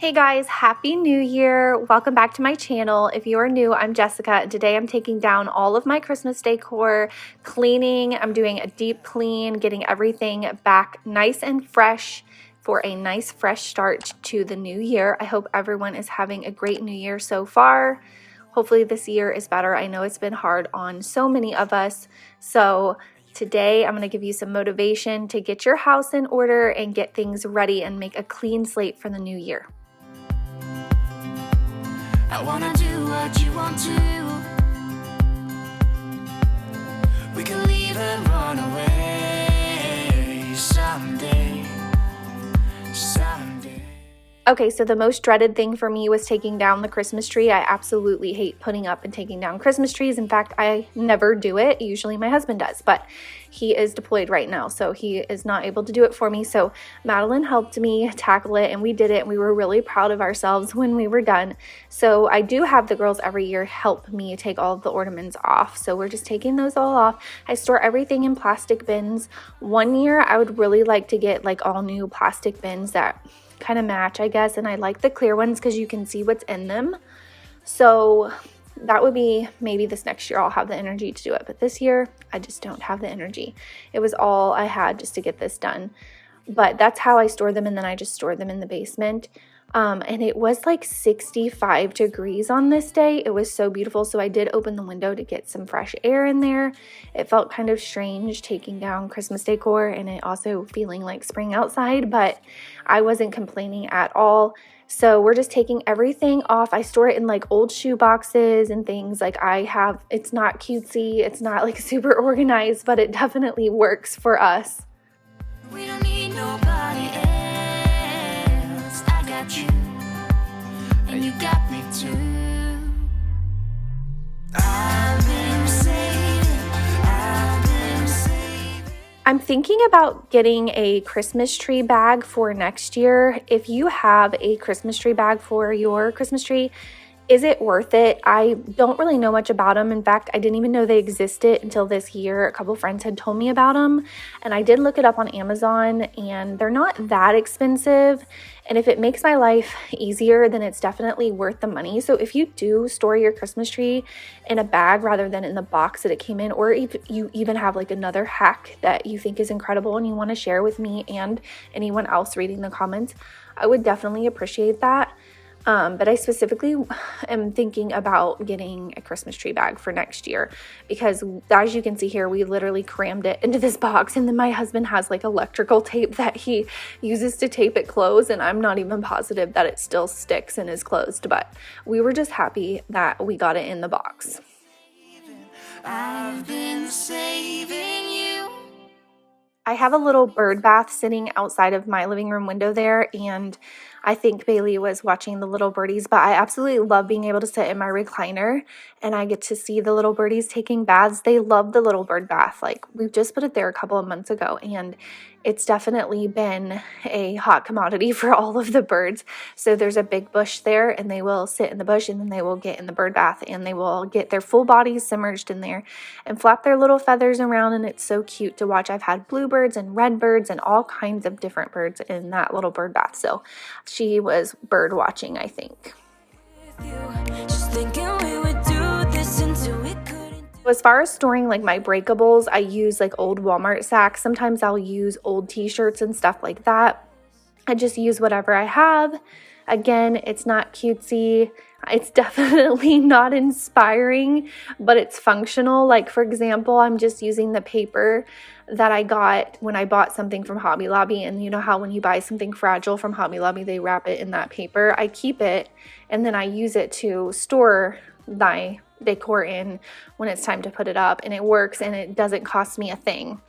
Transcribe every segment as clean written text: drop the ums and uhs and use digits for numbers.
Hey guys, Happy New Year. Welcome back to my channel. If you are new, I'm Jessica, and today I'm taking down all of my Christmas decor, cleaning. I'm doing a deep clean, getting everything back nice and fresh for a nice fresh start to the new year. I hope everyone is having a great new year so far. Hopefully this year is better. I know it's been hard on so many of us. So today I'm going to give you some motivation to get your house in order and get things ready and make a clean slate for the new year. I wanna do what you want to. We can leave and run away someday. Okay, so the most dreaded thing for me was taking down the Christmas tree. I absolutely hate putting up and taking down Christmas trees. In fact, I never do it. Usually my husband does, but he is deployed right now, so he is not able to do it for me. So Madeline helped me tackle it, and we did it, and we were really proud of ourselves when we were done. So I do have the girls every year help me take all of the ornaments off. So we're just taking those all off. I store everything in plastic bins. One year, I would really like to get like all new plastic bins that kind of match, I guess, and I like the clear ones because you can see what's in them. So that would be maybe this next year I'll have the energy to do it, but this year I just don't have the energy. It was all I had just to get this done, but that's how I store them, and then I just store them in the basement. And it was like 65 degrees on this day. It was so beautiful. So I did open the window to get some fresh air in there. It felt kind of strange taking down Christmas decor and it also feeling like spring outside, but I wasn't complaining at all. So we're just taking everything off. I store it in like old shoe boxes and things. Like it's not cutesy. It's not like super organized, but it definitely works for us. We don't need nobody else. I got you, and you got me too. I've been saving. I'm thinking about getting a Christmas tree bag for next year. If you have a Christmas tree bag for your Christmas tree, is it worth it? I don't really know much about them. In fact, I didn't even know they existed until this year. A couple friends had told me about them, and I did look it up on Amazon, and they're not that expensive. And if it makes my life easier, then it's definitely worth the money. So if you do store your Christmas tree in a bag rather than in the box that it came in, or if you even have like another hack that you think is incredible and you want to share with me and anyone else reading the comments, I would definitely appreciate that. But I specifically am thinking about getting a Christmas tree bag for next year because, as you can see here, we literally crammed it into this box, and then my husband has like electrical tape that he uses to tape it closed, and I'm not even positive that it still sticks and is closed, but we were just happy that we got it in the box. I've been saving you. I have a little bird bath sitting outside of my living room window there, and I think Bailey was watching the little birdies, but I absolutely love being able to sit in my recliner and I get to see the little birdies taking baths. They love the little bird bath. Like, we've just put it there a couple of months ago, and it's definitely been a hot commodity for all of the birds. So there's a big bush there, and they will sit in the bush, and then they will get in the bird bath, and they will get their full bodies submerged in there and flap their little feathers around, and it's so cute to watch. I've had bluebirds and redbirds and all kinds of different birds in that little bird bath. So she was bird watching, I think. Just thinking we would do this until we couldn't. As far as storing like my breakables, I use like old Walmart sacks. Sometimes I'll use old t-shirts and stuff like that. I just use whatever I have. Again, it's not cutesy. It's definitely not inspiring, but it's functional. Like, for example, I'm just using the paper that I got when I bought something from Hobby Lobby. And you know how when you buy something fragile from Hobby Lobby, they wrap it in that paper. I keep it, and then I use it to store my decor in when it's time to put it up. And it works, and it doesn't cost me a thing.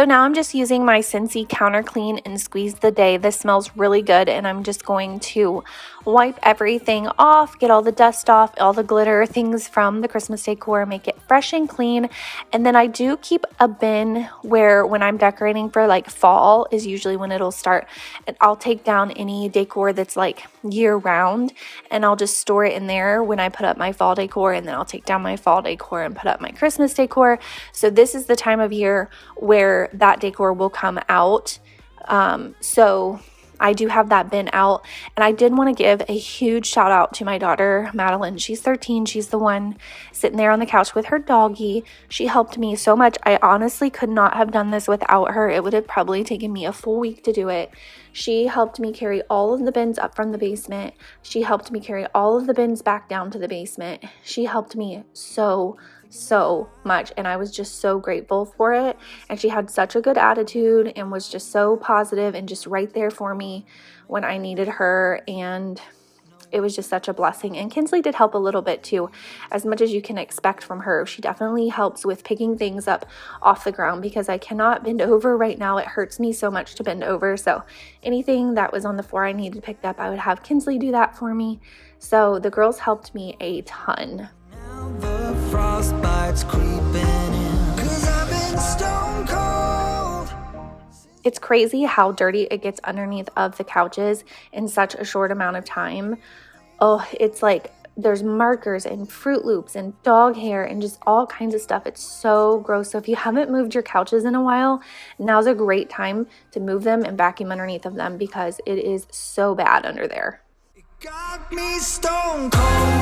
So now I'm just using my Scentsy Counter Clean and Squeeze the Day. This smells really good, and I'm just going to wipe everything off, get all the dust off, all the glitter things from the Christmas decor, make it fresh and clean. And then I do keep a bin where when I'm decorating for like fall is usually when it'll start, and I'll take down any decor that's like year round and I'll just store it in there when I put up my fall decor, and then I'll take down my fall decor and put up my Christmas decor. So this is the time of year where that decor will come out. So I do have that bin out, and I did want to give a huge shout out to my daughter, Madeline. She's 13. She's the one sitting there on the couch with her doggie. She helped me so much. I honestly could not have done this without her. It would have probably taken me a full week to do it. She helped me carry all of the bins up from the basement. She helped me carry all of the bins back down to the basement. She helped me so much, and I was just so grateful for it. And she had such a good attitude and was just so positive and just right there for me when I needed her, and it was just such a blessing. And Kinsley did help a little bit too, as much as you can expect from her. She definitely helps with picking things up off the ground because I cannot bend over right now. It hurts me so much to bend over, so anything that was on the floor I needed picked up, I would have Kinsley do that for me. So the girls helped me a ton. The frostbite's creeping in, 'cause I've been stone cold. It's crazy how dirty it gets underneath of the couches in such a short amount of time. Oh, it's like there's markers and Fruit Loops and dog hair and just all kinds of stuff. It's so gross. So if you haven't moved your couches in a while, now's a great time to move them and vacuum underneath of them because it is so bad under there. It got me stone cold.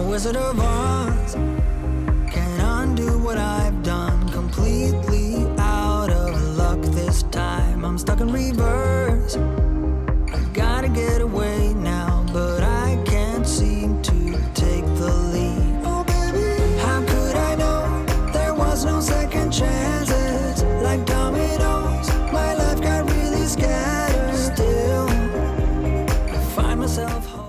Wizard of Oz can undo what I've done. Completely out of luck this time. I'm stuck in reverse. I gotta get away now, but I can't seem to take the lead. Oh baby, how could I know there was no second chances? Like dominoes, my life got really scattered. Still, I find myself home.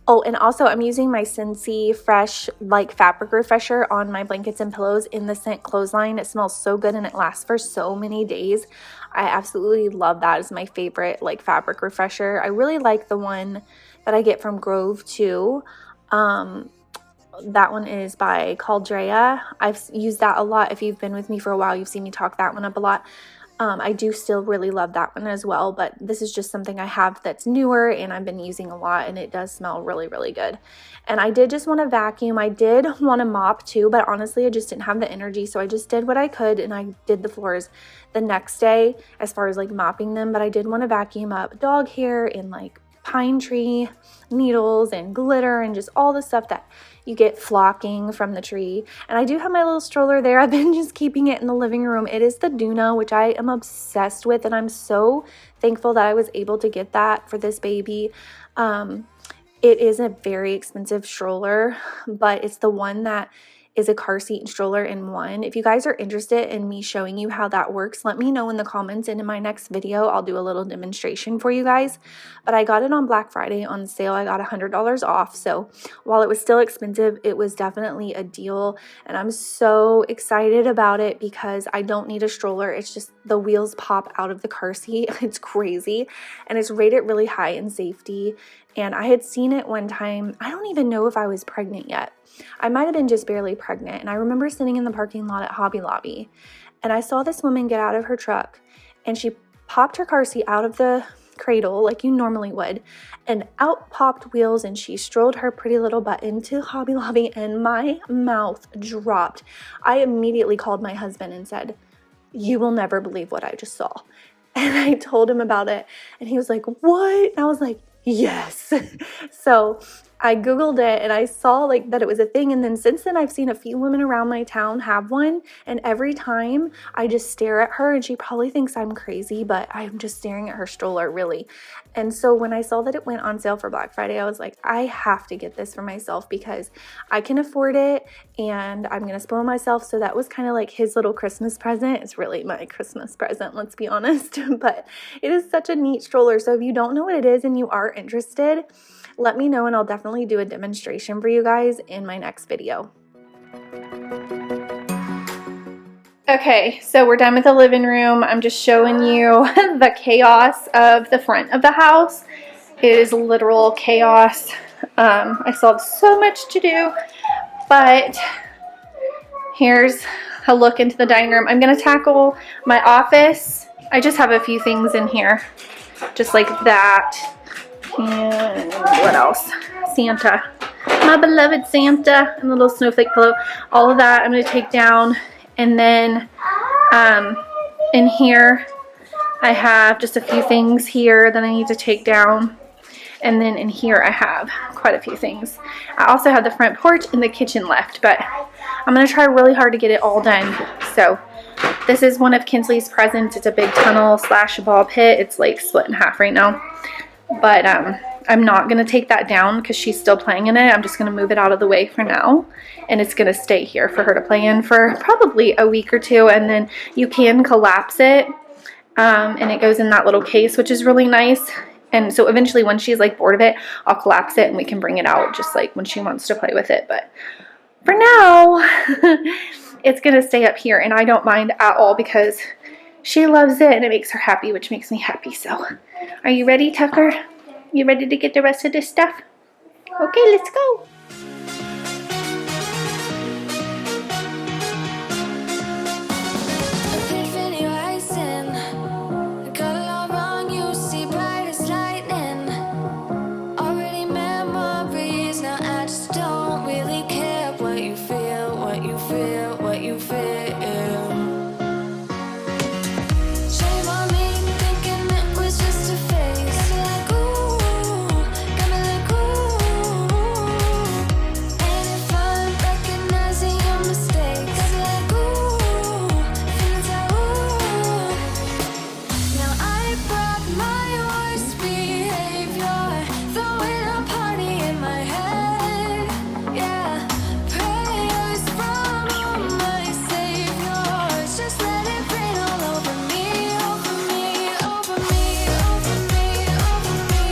Oh, and also I'm using my Scentsy Fresh like fabric refresher on my blankets and pillows in the scent Clothesline. It smells so good and it lasts for so many days. I absolutely love that. It's my favorite like fabric refresher. I really like the one that I get from Grove too. That one is by Caldrea. I've used that a lot. If you've been with me for a while, you've seen me talk that one up a lot. I do still really love that one as well, but this is just something I have that's newer and I've been using a lot, and it does smell really, really good. And I did just want to vacuum. I did want to mop too, but honestly, I just didn't have the energy, so I just did what I could, and I did the floors the next day as far as like mopping them, but I did want to vacuum up dog hair and like pine tree needles and glitter and just all the stuff that you get flocking from the tree. And I do have my little stroller there. I've been just keeping it in the living room. It is the Duna, which I am obsessed with, and I'm so thankful that I was able to get that for this baby. It is a very expensive stroller, but it's the one that is a car seat and stroller in one. If you guys are interested in me showing you how that works, let me know in the comments, and in my next video I'll do a little demonstration for you guys. But I got it on Black Friday on sale. I got $100 off, so while it was still expensive, it was definitely a deal, and I'm so excited about it because I don't need a stroller. It's just the wheels pop out of the car seat. It's crazy, and it's rated really high in safety. And I had seen it one time. I don't even know if I was pregnant yet. I might have been just barely pregnant. And I remember sitting in the parking lot at Hobby Lobby, and I saw this woman get out of her truck, and she popped her car seat out of the cradle like you normally would, and out popped wheels, and she strolled her pretty little butt into Hobby Lobby, and my mouth dropped. I immediately called my husband and said, "You will never believe what I just saw." And I told him about it, and he was like, "What?" And I was like, "Yes." So I Googled it and I saw like that it was a thing. And then since then I've seen a few women around my town have one. And every time I just stare at her, and she probably thinks I'm crazy, but I'm just staring at her stroller really. And so when I saw that it went on sale for Black Friday, I was like, I have to get this for myself because I can afford it and I'm going to spoil myself. So that was kind of like his little Christmas present. It's really my Christmas present, let's be honest. But it is such a neat stroller. So if you don't know what it is and you are interested, let me know and I'll definitely do a demonstration for you guys in my next video. Okay, so we're done with the living room. I'm just showing you the chaos of the front of the house. It is literal chaos. I still have so much to do, but here's a look into the dining room. I'm going to tackle my office. I just have a few things in here, just like that. And what else? Santa. My beloved Santa and the little snowflake pillow. All of that I'm going to take down. And then in here I have just a few things here that I need to take down. And then in here I have quite a few things. I also have the front porch and the kitchen left, but I'm going to try really hard to get it all done. So this is one of Kinsley's presents. It's a big tunnel / ball pit. It's like split in half right now. But I'm not going to take that down because she's still playing in it. I'm just going to move it out of the way for now. And it's going to stay here for her to play in for probably a week or two. And then you can collapse it. And it goes in that little case, which is really nice. And so eventually when she's like bored of it, I'll collapse it and we can bring it out just like when she wants to play with it. But for now, it's going to stay up here. And I don't mind at all because she loves it and it makes her happy, which makes me happy. So are you ready, Tucker? You ready to get the rest of this stuff? Okay, let's go. Epiphany rising. Got it all wrong, you see bright as lightning. Already memories, now I just don't really care what you feel, what you feel, what you feel. Shame on me, thinking it was just a phase. Got me like ooh. And if I'm recognizing your mistakes, got me like ooh, feelings like ooh. Now I brought my worst behavior, throwing a party in my head. Yeah, prayers from all my saviors. Just let it rain all over me, over me, over me, over me, over me.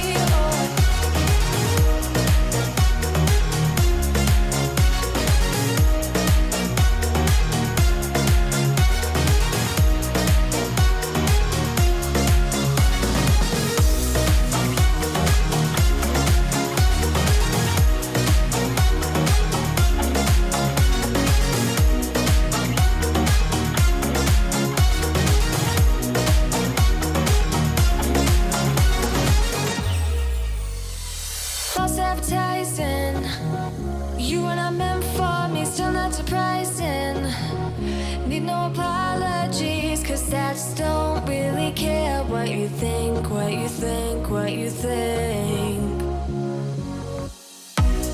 False advertising. You were not meant for me, still not surprising. Need no apologies, cause I just don't really care what you think, what you think, what you think.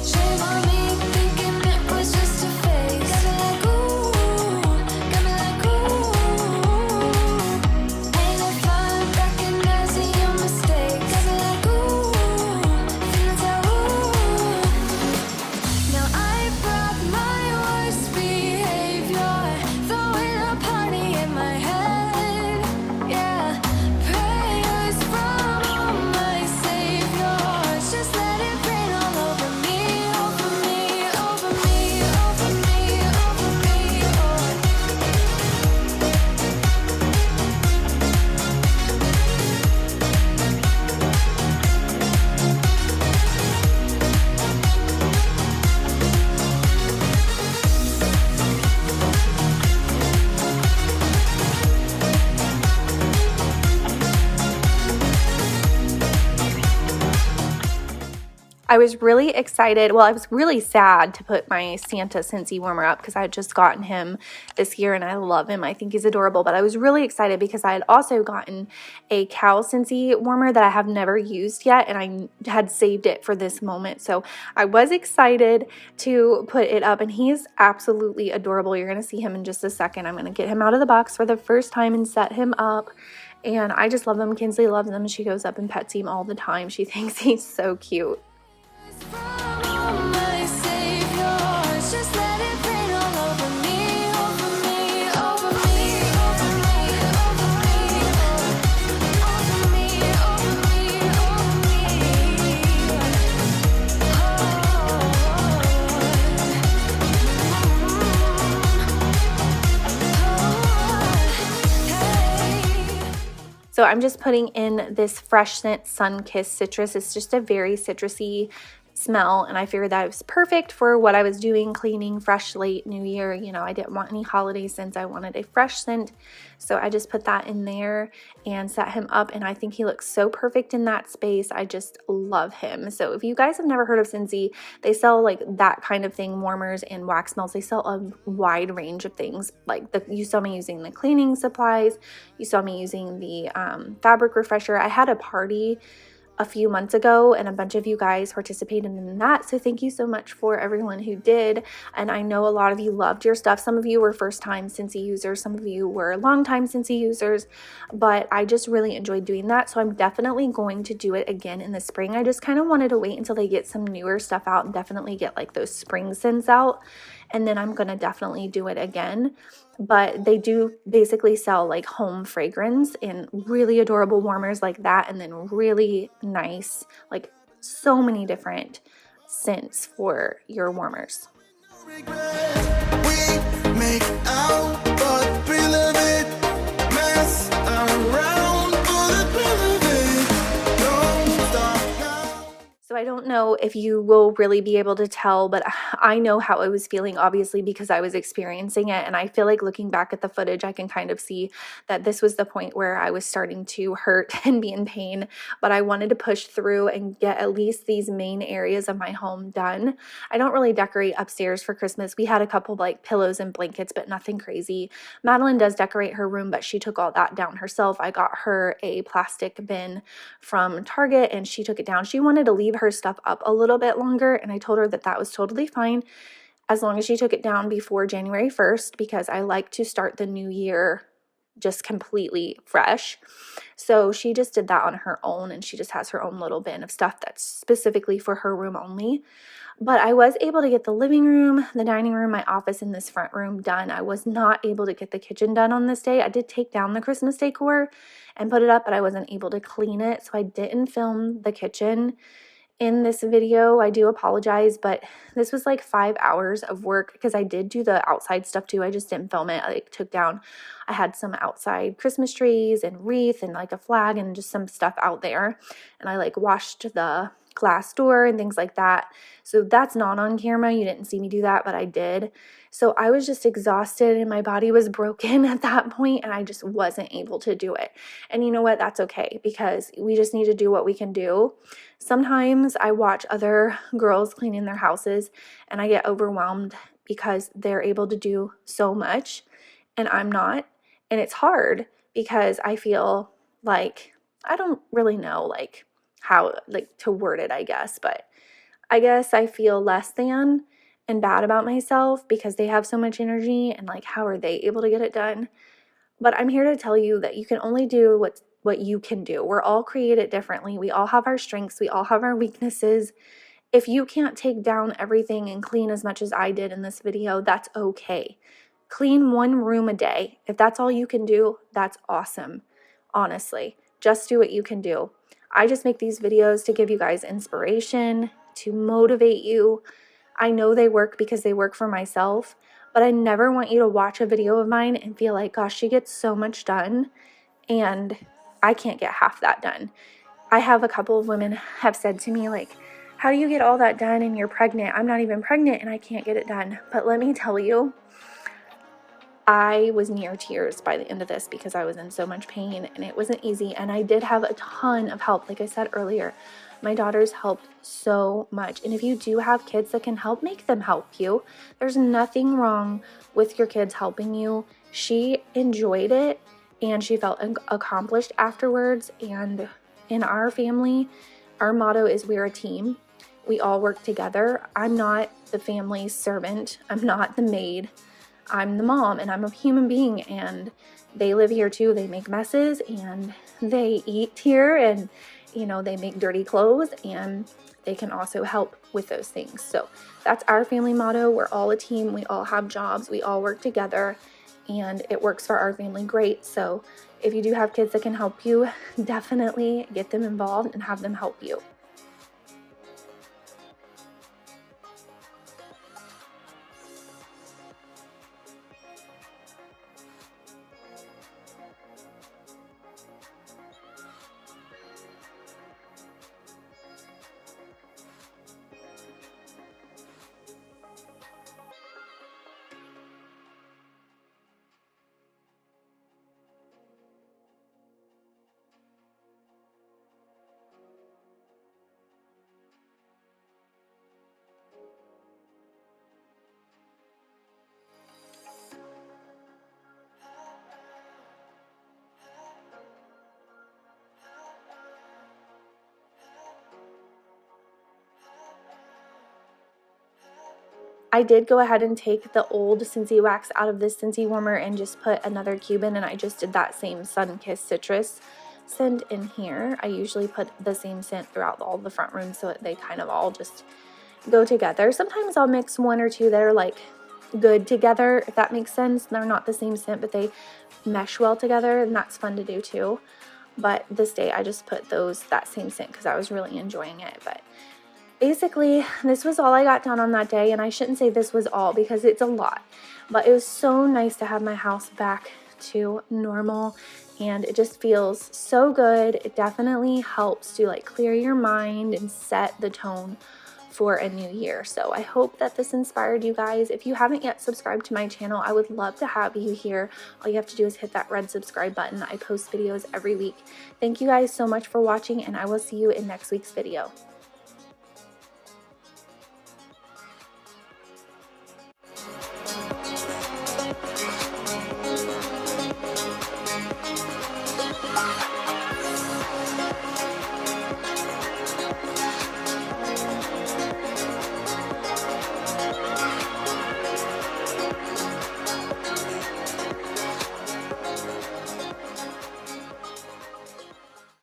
Shame on me, thinking it was just a phase. Got me like ooh, got me like ooh. And if I'm recognizing your mistakes, got me like ooh, feelings like ooh. Now I brought my worst behavior, throwing a party in my head. Yeah, prayers from all my saviors. I was really excited. Well, I was really sad to put my Santa Scentsy warmer up because I had just gotten him this year and I love him. I think he's adorable. But I was really excited because I had also gotten a cow Scentsy warmer that I have never used yet, and I had saved it for this moment. So I was excited to put it up, and he is absolutely adorable. You're going to see him in just a second. I'm going to get him out of the box for the first time and set him up. And I just love him. Kinsley loves him. She goes up and pets him all the time. She thinks he's so cute. From my saviors, just let it rain all over me, over me, over me, over me, over me, over me, over me, over me. So I'm just putting in this fresh scent sun-kissed citrus. It's just a very citrusy smell, and I figured that it was perfect for what I was doing, cleaning, fresh slate, new year. You know, I didn't want any holiday scents. I wanted a fresh scent. So I just put that in there and set him up, and I think he looks so perfect in that space. I just love him. So if you guys have never heard of Scentsy, they sell like that kind of thing, warmers and wax melts. They sell a wide range of things. Like you saw me using the cleaning supplies. You saw me using the fabric refresher. I had a party a few months ago and a bunch of you guys participated in that, so thank you so much for everyone who did. And I know a lot of you loved your stuff. Some of you were first time Scentsy users, some of you were long time Scentsy users, but I just really enjoyed doing that. So I'm definitely going to do it again in the spring. I just kind of wanted to wait until they get some newer stuff out and definitely get like those spring scents out, and then I'm gonna definitely do it again. But they do basically sell like home fragrance and really adorable warmers like that, and then really nice, like so many different scents for your warmers. We make out for the thrill of it, mess around for the thrill of it. Don't stop now. So I don't know if you will really be able to tell, but I know how I was feeling, obviously, because I was experiencing it. And I feel like looking back at the footage, I can kind of see that this was the point where I was starting to hurt and be in pain. But I wanted to push through and get at least these main areas of my home done. I don't really decorate upstairs for Christmas. We had a couple of like pillows and blankets, but nothing crazy. Madeline does decorate her room, but she took all that down herself. I got her a plastic bin from Target and she took it down. She wanted to leave her stuff up a little bit longer, and I told her that that was totally fine as long as she took it down before January 1st, because I like to start the new year just completely fresh. So she just did that on her own, and she just has her own little bin of stuff that's specifically for her room only. But I was able to get the living room, the dining room, my office, and this front room done. I was not able to get the kitchen done on this day. I did take down the Christmas decor and put it up, but I wasn't able to clean it, so I didn't film the kitchen in this video. I do apologize, but this was like 5 hours of work because I did do the outside stuff too. I just didn't film it. I like took down, I had some outside Christmas trees and wreath and like a flag and just some stuff out there. And I like washed the glass door and things like that. So that's not on camera. You didn't see me do that, but I did. So I was just exhausted and my body was broken at that point, and I just wasn't able to do it. And you know what? That's okay, because we just need to do what we can do. Sometimes I watch other girls cleaning their houses and I get overwhelmed because they're able to do so much and I'm not. And it's hard because I feel like, I don't really know like how like to word it, I guess, but I guess I feel less than and bad about myself because they have so much energy and like how are they able to get it done? But I'm here to tell you that you can only do what you can do. We're all created differently. We all have our strengths. We all have our weaknesses. If you can't take down everything and clean as much as I did in this video, that's okay. Clean one room a day. If that's all you can do, that's awesome. Honestly, just do what you can do. I just make these videos to give you guys inspiration, to motivate you. I know they work because they work for myself, but I never want you to watch a video of mine and feel like, gosh, she gets so much done and I can't get half that done. I have a couple of women have said to me like, how do you get all that done and you're pregnant? I'm not even pregnant and I can't get it done. But let me tell you, I was near tears by the end of this because I was in so much pain and it wasn't easy. And I did have a ton of help. Like I said earlier, My daughters helped so much. And if you do have kids that can help, make them help you. There's nothing wrong with your kids helping you. She enjoyed it and she felt accomplished afterwards. And in our family, our motto is we're a team. We all work together. I'm not the family's servant. I'm not the maid. I'm the mom and I'm a human being, and they live here too. They make messes and they eat here, and they make dirty clothes, and they can also help with those things. So that's our family motto. We're all a team. We all have jobs. We all work together, and it works for our family great. So if you do have kids that can help you, definitely get them involved and have them help you. I did go ahead and take the old Scentsy wax out of this Scentsy warmer and just put another cube in, and I just did that same Sun-Kissed Citrus scent in here. I usually put the same scent throughout all the front rooms so that they kind of all just go together. Sometimes I'll mix one or two that are like good together, if that makes sense. They're not the same scent, but they mesh well together, and that's fun to do too. But this day I just put that same scent because I was really enjoying it. But basically, this was all I got done on that day, and I shouldn't say this was all because it's a lot, but it was so nice to have my house back to normal, and it just feels so good. It definitely helps to like clear your mind and set the tone for a new year. So I hope that this inspired you guys. If you haven't yet subscribed to my channel, I would love to have you here. All you have to do is hit that red subscribe button. I post videos every week. Thank you guys so much for watching, and I will see you in next week's video.